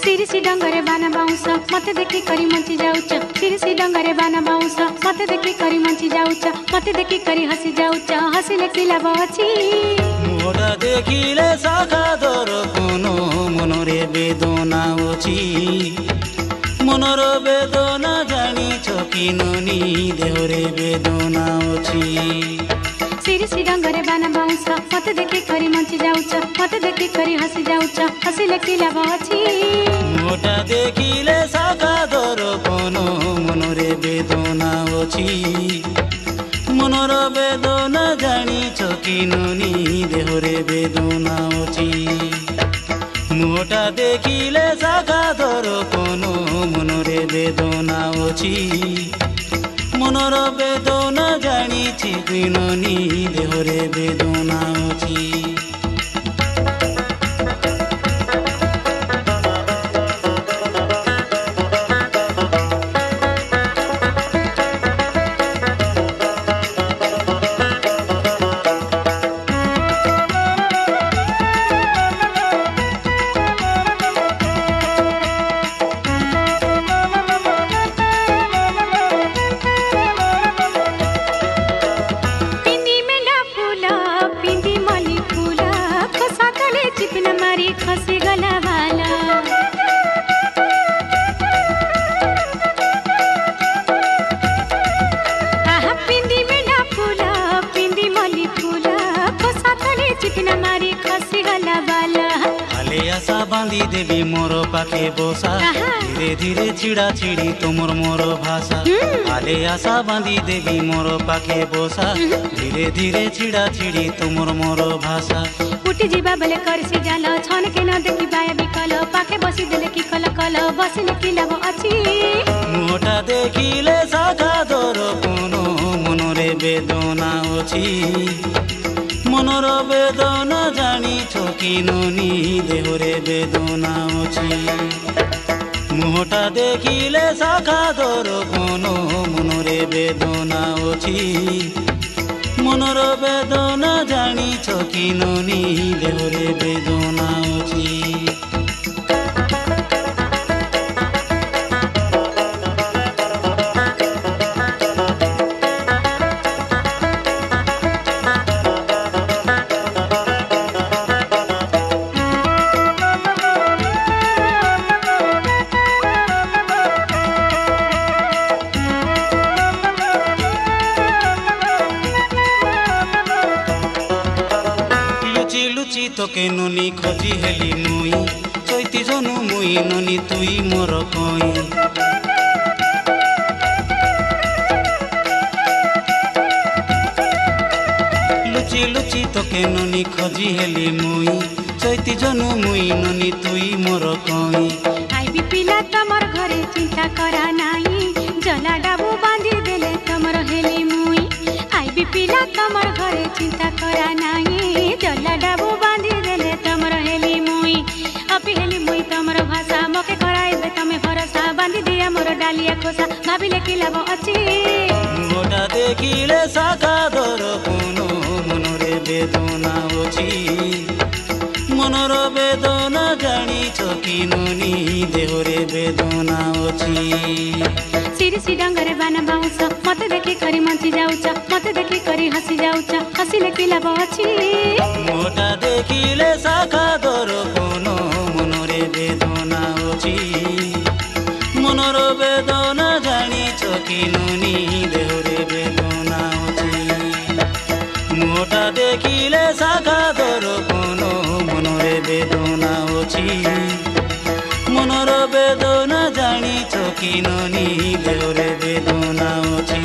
सिरिसी डंगरे बाना बाउंस मते देखि करी मंची जाउछ सिरिसी डंगरे बाना बाउंस मते देखि करी मंची जाउछ मते देखि करी हसी जाउछ हसिले किला बची मोरा देखिले साखा दर कोनो मनरे बेदना अछि मनर बेदना जानी छकिननी देहरे बेदना अछि सिरिसी डंगरे बाना बाउंस मते देखि करी मंची जाउछ मते देखि करी हसी जाउछ हसिले किला बची मोटा देखिले साखा दर कोनो मनरे बेदना अछि मनर बेदना जानी छकिननी देहरे बेदना अछि मोटा देखिले साखा दर कोनो मनरे बेदना अछि मनर बेदना जानी छकिननी देहरे बेदना अछि खसी गला वाला आहा पिंदी मेला फूला पिंदी मली फूला कोसा तले चिकना मारी खसी गला वाला आले आशा बांधी देवी मोर पाखे बोसा धीरे धीरे चिड़ा चिड़ी तुमर मोर भाषा आले आशा बांधी देवी मोर पाखे बोसा धीरे धीरे चिड़ा चिड़ी तुमर मोर भाषा उठी जीवा बेले करसी जाल छन के न देखि बाया बिकल पाखे बसी देले कि कल कल बसिले कि लाभ अछि मोटा देखिले साखा दर कोनो मनरे बेदना अछि मनर बेदना जानी छकिननी देहरे बेदना अछि मोटा देखिले साखा दर कोनो मनरे बेदना अछि मनर बेदना जानी छकिननी देहरे बेदना अछि लुचि तोके ननी खोजी हेली मुई चैती जनु मुई ननी तुई मोर कई लुचि लुचि तोके ननी खोजी हेली मुई चैती जनु मुई ननी तुई मोर कई आइबी पिला तमर घरे चिंता करा नाही जला डाबू बांधी देले तमर हेली मुई आइबी पिला तमर घरे चिंता करा नाही जला डाबू बांधी देले तमर हेली मुई अपी हेली मुई तमर भाषा मके कराइबे तमे भरोसा बांधी दिया मोर डालिया खोसा भाबिले कि लाभ अछि मोटा देखिले साखा दर कोनो मनरे बेदना अछि मनर बेदना जानी छकिननी देहरे बेदना अछि सिरिसी डंगरे बाना बाउंस मते देखि करी मंची जाउछ मते देखि करी हसी जाउछ हसिले कि लाभ अछि मोटा देखिले साखा दर कोनो मनरे बेदना अछि मनर बेदना जानी छकिननी देहरे बेदना अछि मोटा देखिले साखा दर ଅଛି ମନର ବେଦନା ଜାଣିଛ କି ନନି ଦେହରେ ବେଦନା ଅଛି